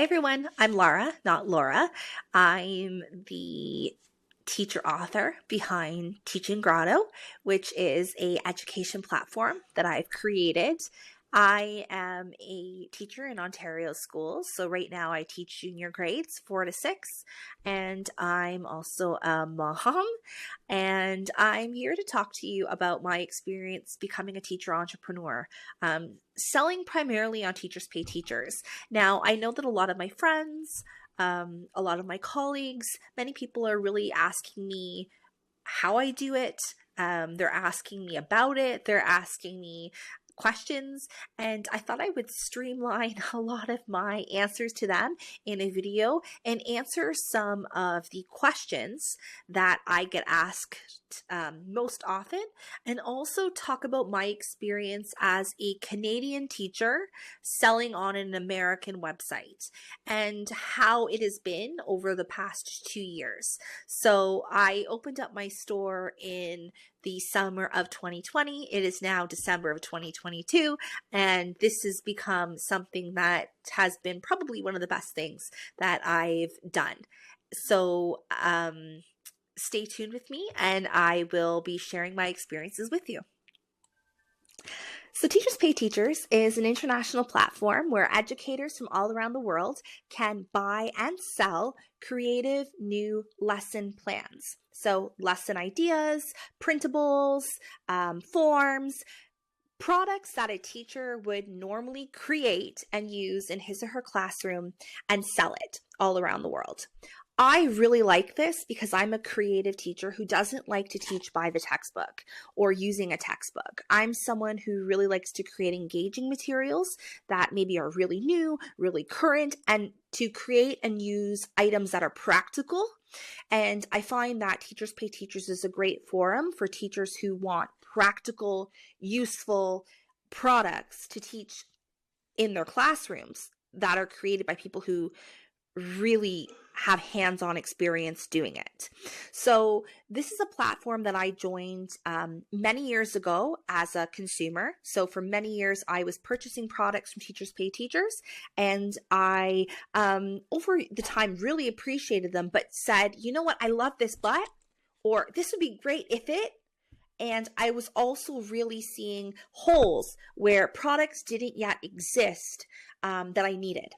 everyone, I'm Lara, not Laura. I'm the teacher author behind Teaching Grotto, which is a education platform that I've created. I am a teacher in Ontario schools. So right now I teach junior grades 4 to 6, and I'm also a mom. And I'm here to talk to you about my experience becoming a teacher entrepreneur, selling primarily on Teachers Pay Teachers. Now, I know that a lot of my friends, a lot of my colleagues, many people are really asking me how I do it. They're asking me about it. They're asking me questions, and I thought I would streamline a lot of my answers to them in a video and answer some of the questions that I get asked most often, and also talk about my experience as a Canadian teacher selling on an American website and how it has been over the past 2 years. So I opened up my store in the summer of 2020. It is now December of 2022, and this has become something that has been probably one of the best things that I've done. So stay tuned with me, and I will be sharing my experiences with you. So Teachers Pay Teachers is an international platform where educators from all around the world can buy and sell creative new lesson plans. So lesson ideas, printables, forms, products that a teacher would normally create and use in his or her classroom and sell it all around the world. I really like this because I'm a creative teacher who doesn't like to teach by the textbook or using a textbook. I'm someone who really likes to create engaging materials that maybe are really new, really current, and to create and use items that are practical. And I find that Teachers Pay Teachers is a great forum for teachers who want practical, useful products to teach in their classrooms that are created by people who really have hands-on experience doing it. So this is a platform that I joined many years ago as a consumer. So for many years, I was purchasing products from Teachers Pay Teachers, and I, over the time, really appreciated them, but said, you know what, I love this, or this would be great if it. And I was also really seeing holes where products didn't yet exist that I needed.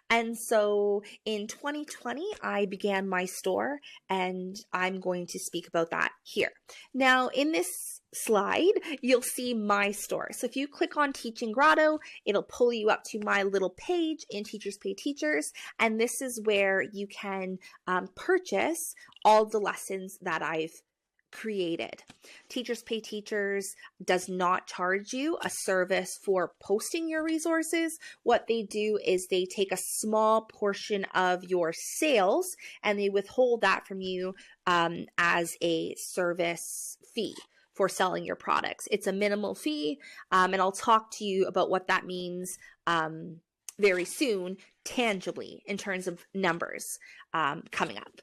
And so in 2020, I began my store, and I'm going to speak about that here. Now, in this slide, you'll see my store. So if you click on Teaching Grotto, it'll pull you up to my little page in Teachers Pay Teachers. And this is where you can purchase all the lessons that I've created. Teachers Pay Teachers does not charge you a service for posting your resources. What they do is they take a small portion of your sales and they withhold that from you as a service fee for selling your products. It's a minimal fee, and I'll talk to you about what that means very soon, tangibly, in terms of numbers coming up.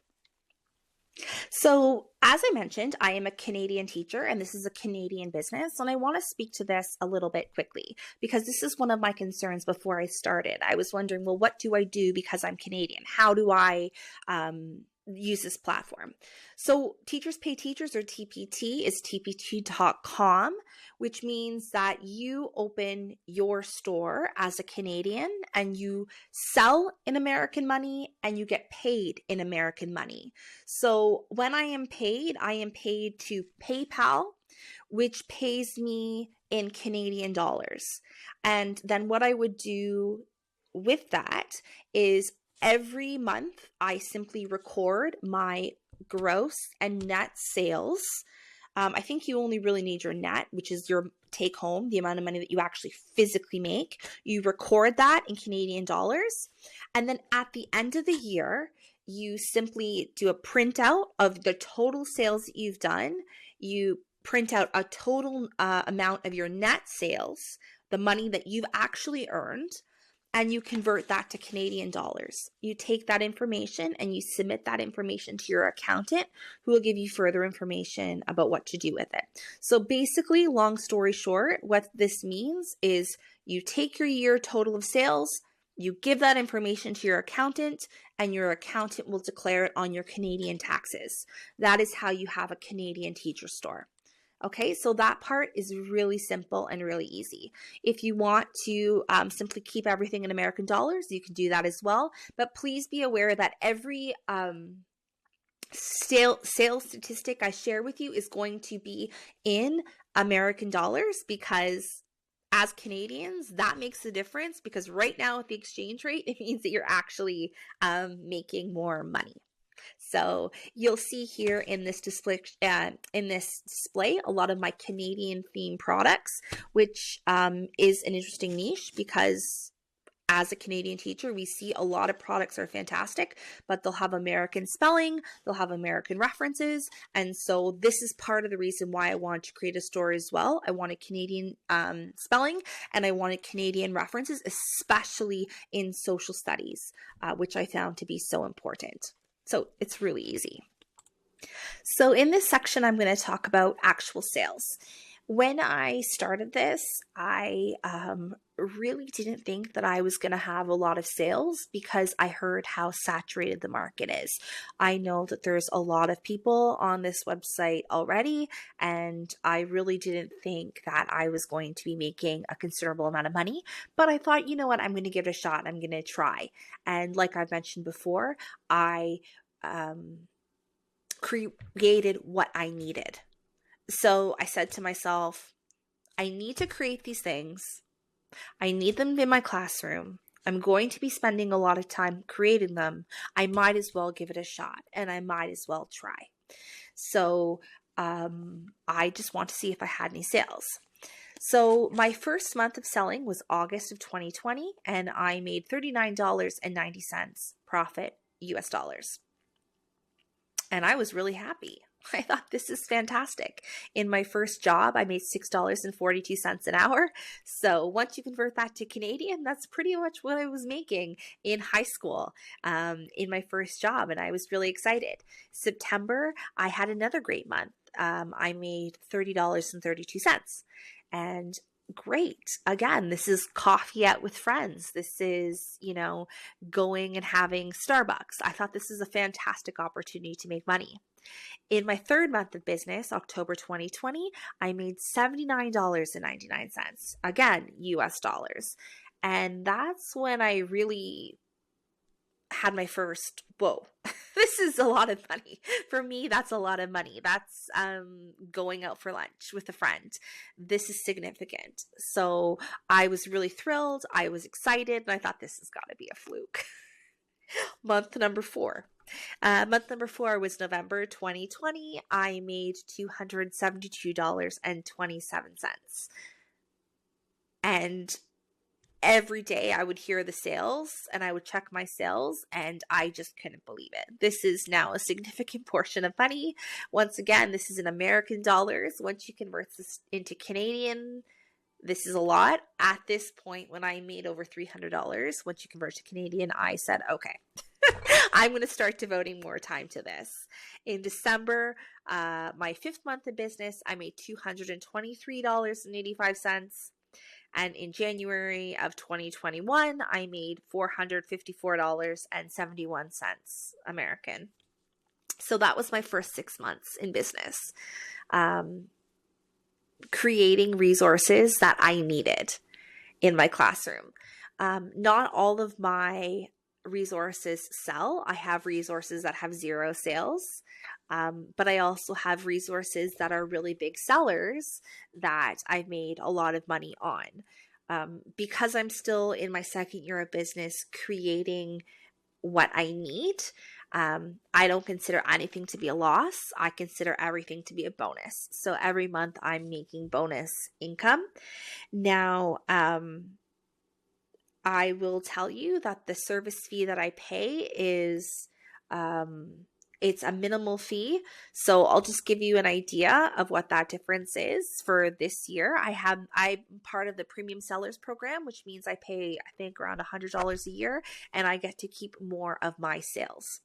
So as I mentioned, I am a Canadian teacher, and this is a Canadian business, and I want to speak to this a little bit quickly because this is one of my concerns before I started. I was wondering, well, what do I do because I'm Canadian? How do I use this platform? So Teachers Pay Teachers, or TPT, is tpt.com, which means that you open your store as a Canadian and you sell in American money and you get paid in American money. So when I am paid to PayPal, which pays me in Canadian dollars. And then what I would do with that is every month I simply record my gross and net sales. I think you only really need your net, which is your take home, the amount of money that you actually physically make. You record that in Canadian dollars. And then at the end of the year, you simply do a printout of the total sales that you've done. You print out a total amount of your net sales, the money that you've actually earned, and you convert that to Canadian dollars. You take that information and you submit that information to your accountant, who will give you further information about what to do with it. So basically, long story short, what this means is you take your year total of sales, You give that information to your accountant, and your accountant will declare it on your Canadian taxes. That is how you have a Canadian teacher store. Okay, so that part is really simple and really easy. If you want to simply keep everything in American dollars, you can do that as well. But please be aware that every sales statistic I share with you is going to be in American dollars, because as Canadians, that makes a difference, because right now with the exchange rate, it means that you're actually making more money. So you'll see here in this display, a lot of my Canadian themed products, which is an interesting niche, because as a Canadian teacher, we see a lot of products are fantastic, but they'll have American spelling, they'll have American references. And so this is part of the reason why I wanted to create a store as well. I wanted Canadian spelling, and I wanted Canadian references, especially in social studies, which I found to be so important. So it's really easy. So in this section, I'm going to talk about actual sales. When I started this, I really didn't think that I was going to have a lot of sales, because I heard how saturated the market is. I know that there's a lot of people on this website already, and I really didn't think that I was going to be making a considerable amount of money. But I thought, you know what, I'm going to give it a shot. I'm going to try. And like I've mentioned before, I created what I needed. So I said to myself, I need to create these things. I need them in my classroom. I'm going to be spending a lot of time creating them. I might as well give it a shot, and I might as well try. So I just want to see if I had any sales. So my first month of selling was August of 2020, and I made $39.90 profit US dollars. And I was really happy. I thought, this is fantastic. In my first job, I made $6.42 an hour. So once you convert that to Canadian, that's pretty much what I was making in high school in my first job. And I was really excited. September, I had another great month. I made $30.32. And great. Again, this is coffee out with friends. This is, going and having Starbucks. I thought this is a fantastic opportunity to make money. In my third month of business, October 2020, I made $79.99, again, US dollars. And that's when I really had my first, whoa, this is a lot of money. For me, that's a lot of money. That's going out for lunch with a friend. This is significant. So I was really thrilled. I was excited, and I thought, this has got to be a fluke. Month number 4. Month number 4 was November 2020. I made $272.27. And every day I would hear the sales, and I would check my sales, and I just couldn't believe it. This is now a significant portion of money. Once again, this is in American dollars. Once you convert this into Canadian, this is a lot. At this point, when I made over $300, once you convert to Canadian, I said, okay, I'm going to start devoting more time to this. In December, my 5th month of business, I made $223.85. And in January of 2021, I made $454.71 American. So that was my first 6 months in business. Creating resources that I needed in my classroom. Not all of my resources sell. I have resources that have 0 sales, but I also have resources that are really big sellers that I've made a lot of money on. Because I'm still in my 2nd year of business creating what I need, I don't consider anything to be a loss. I consider everything to be a bonus. So every month I'm making bonus income. Now, I will tell you that the service fee that I pay is, it's a minimal fee. So I'll just give you an idea of what that difference is for this year. I'm part of the Premium Sellers Program, which means I pay, I think, around $100 a year, and I get to keep more of my sales.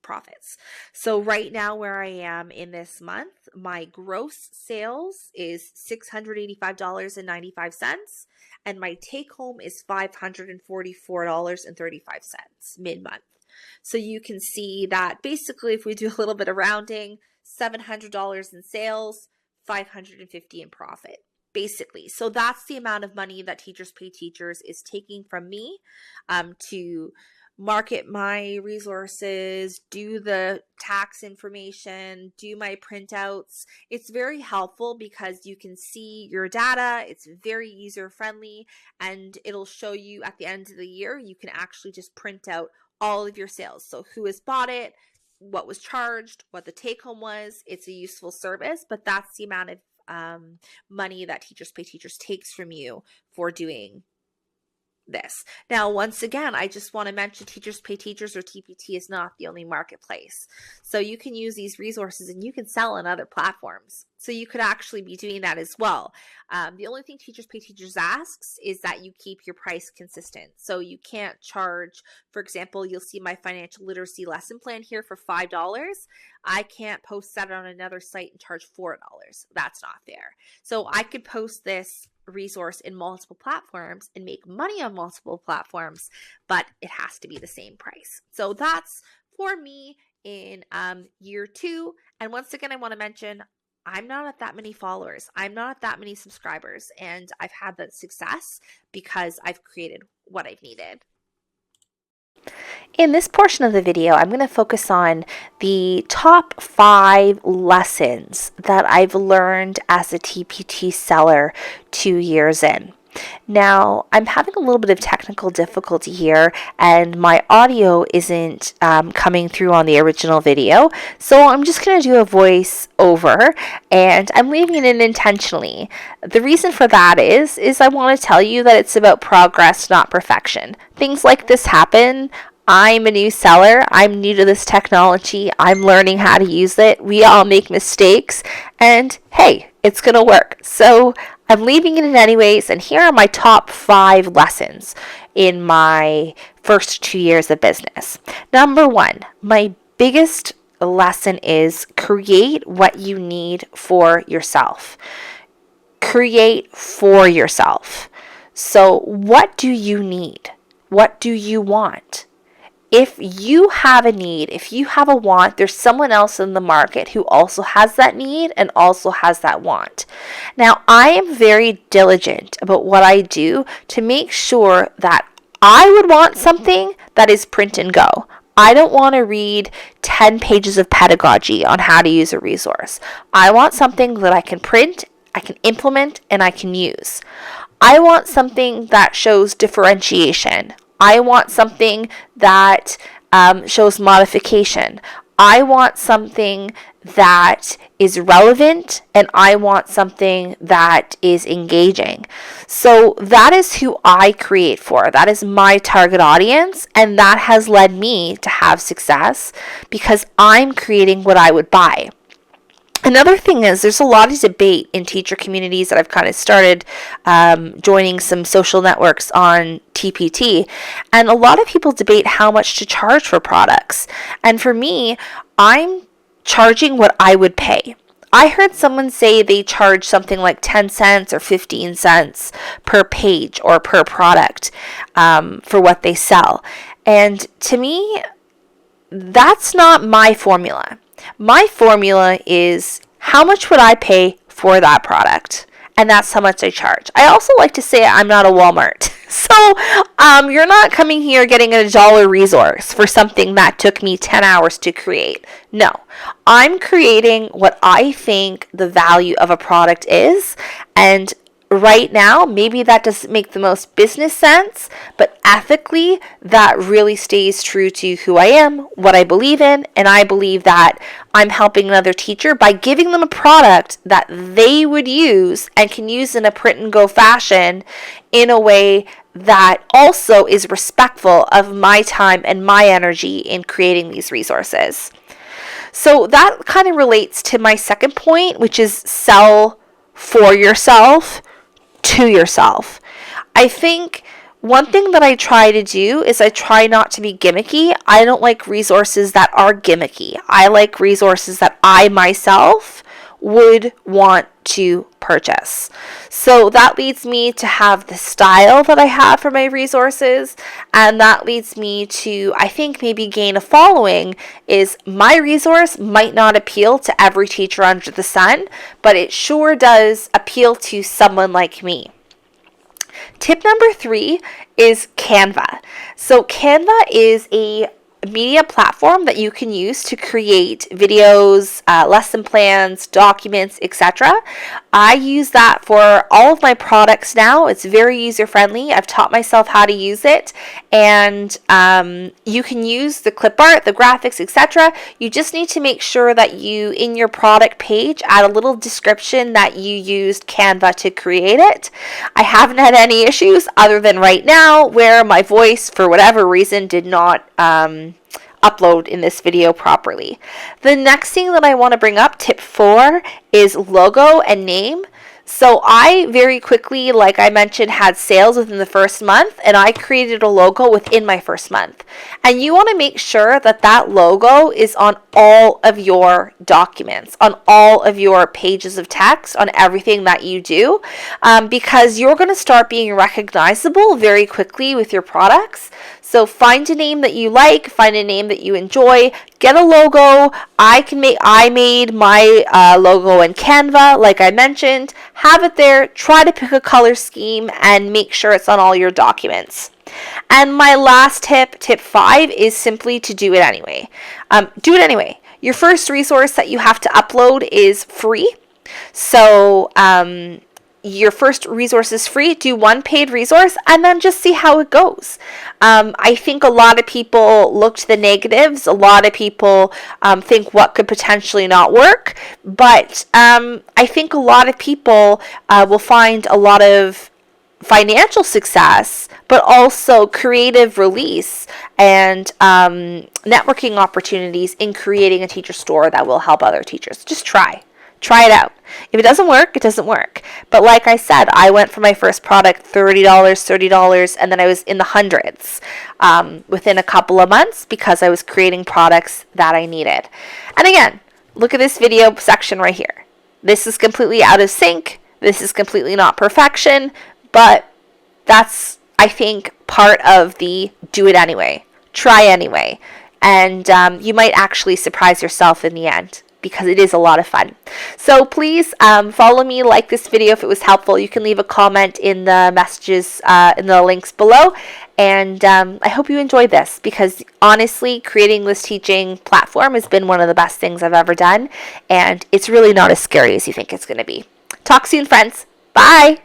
profits. So right now where I am in this month, my gross sales is $685.95 and my take home is $544.35 mid-month. So you can see that basically if we do a little bit of rounding, $700 in sales, $550 in profit. Basically. So that's the amount of money that Teachers Pay Teachers is taking from me to market my resources, do the tax information, do my printouts. It's very helpful because you can see your data. It's very user friendly and it'll show you at the end of the year, you can actually just print out all of your sales. So who has bought it, what was charged, what the take home was. It's a useful service, but that's the amount of money that Teachers Pay Teachers takes from you for doing this. Now, once again, I just want to mention Teachers Pay Teachers or TPT is not the only marketplace. So you can use these resources and you can sell on other platforms. So you could actually be doing that as well. The only thing Teachers Pay Teachers asks is that you keep your price consistent. So you can't charge, for example, you'll see my financial literacy lesson plan here for $5. I can't post that on another site and charge $4. That's not fair. So I could post this resource in multiple platforms and make money on multiple platforms, but it has to be the same price. So that's for me in year 2. And once again, I want to mention I'm not at that many followers. I'm not at that many subscribers, and I've had that success because I've created what I've needed. In this portion of the video, I'm going to focus on the top 5 lessons that I've learned as a TPT seller 2 years in. Now, I'm having a little bit of technical difficulty here, and my audio isn't coming through on the original video, so I'm just going to do a voice over, and I'm leaving it in intentionally. The reason for that is I want to tell you that it's about progress, not perfection. Things like this happen. I'm a new seller. I'm new to this technology. I'm learning how to use it. We all make mistakes, and hey, it's going to work. So I'm leaving it in anyways, and here are my top 5 lessons in my first 2 years of business. Number 1, my biggest lesson is create what you need for yourself. Create for yourself. So what do you need? What do you want? If you have a need, if you have a want, there's someone else in the market who also has that need and also has that want. Now, I am very diligent about what I do to make sure that I would want something that is print and go. I don't want to read 10 pages of pedagogy on how to use a resource. I want something that I can print, I can implement, and I can use. I want something that shows differentiation. I want something that shows modification. I want something that is relevant, and I want something that is engaging. So that is who I create for. That is my target audience, and that has led me to have success because I'm creating what I would buy. Another thing is there's a lot of debate in teacher communities that I've kind of started joining some social networks on TPT, and a lot of people debate how much to charge for products. And for me, I'm charging what I would pay. I heard someone say they charge something like 10 cents or 15 cents per page or per product for what they sell. And to me, that's not my formula. My formula is how much would I pay for that product? And that's how much I charge. I also like to say I'm not a Walmart. So you're not coming here getting a $1 resource for something that took me 10 hours to create. No, I'm creating what I think the value of a product is, and right now, maybe that doesn't make the most business sense, but ethically, that really stays true to who I am, what I believe in, and I believe that I'm helping another teacher by giving them a product that they would use and can use in a print and go fashion in a way that also is respectful of my time and my energy in creating these resources. So that kind of relates to my second point, which is sell for yourself, to yourself. I think One thing that I try to do is I try not to be gimmicky. I don't like resources that are gimmicky. I like resources that I myself would want to purchase. So that leads me to have the style that I have for my resources, and that leads me to, I think, maybe gain a following. Is my resource might not appeal to every teacher under the sun, but it sure does appeal to someone like me. Tip number 3 is Canva. So Canva is a media platform that you can use to create videos, lesson plans, documents, etc. I use that for all of my products now. It's very user friendly. I've taught myself how to use it, and you can use the clip art, the graphics, etc. You just need to make sure that you, in your product page, add a little description that you used Canva to create it. I haven't had any issues other than right now where my voice, for whatever reason, did not upload in this video properly. The next thing that I want to bring up, tip 4, is logo and name. So I very quickly, like I mentioned, had sales within the first month, and I created a logo within my first month. And you want to make sure that that logo is on all of your documents, on all of your pages of text, on everything that you do, because you're going to start being recognizable very quickly with your products. So find a name that you like, find a name that you enjoy, get a logo. I made my logo in Canva, like I mentioned. Have it there, try to pick a color scheme, and make sure it's on all your documents. And my last tip, tip 5, is simply to do it anyway. Do it anyway. Your first resource that you have to upload is free. So your first resource is free. Do one paid resource and then just see how it goes. I think a lot of people look to the negatives. A lot of people think what could potentially not work. But I think a lot of people will find a lot of financial success, but also creative release and networking opportunities in creating a teacher store that will help other teachers. Just try it out. If it doesn't work, it doesn't work. But like I said, I went for my first product $30, and then I was in the hundreds within a couple of months because I was creating products that I needed. And again, look at this video section right here. This is completely out of sync. This is completely not perfection, but that's, I think, part of the do it anyway. Try anyway. And you might actually surprise yourself in the end, because it is a lot of fun. So please follow me, like this video if it was helpful. You can leave a comment in the messages, in the links below. And I hope you enjoyed this, because honestly, creating this teaching platform has been one of the best things I've ever done. And it's really not as scary as you think it's going to be. Talk soon, friends. Bye.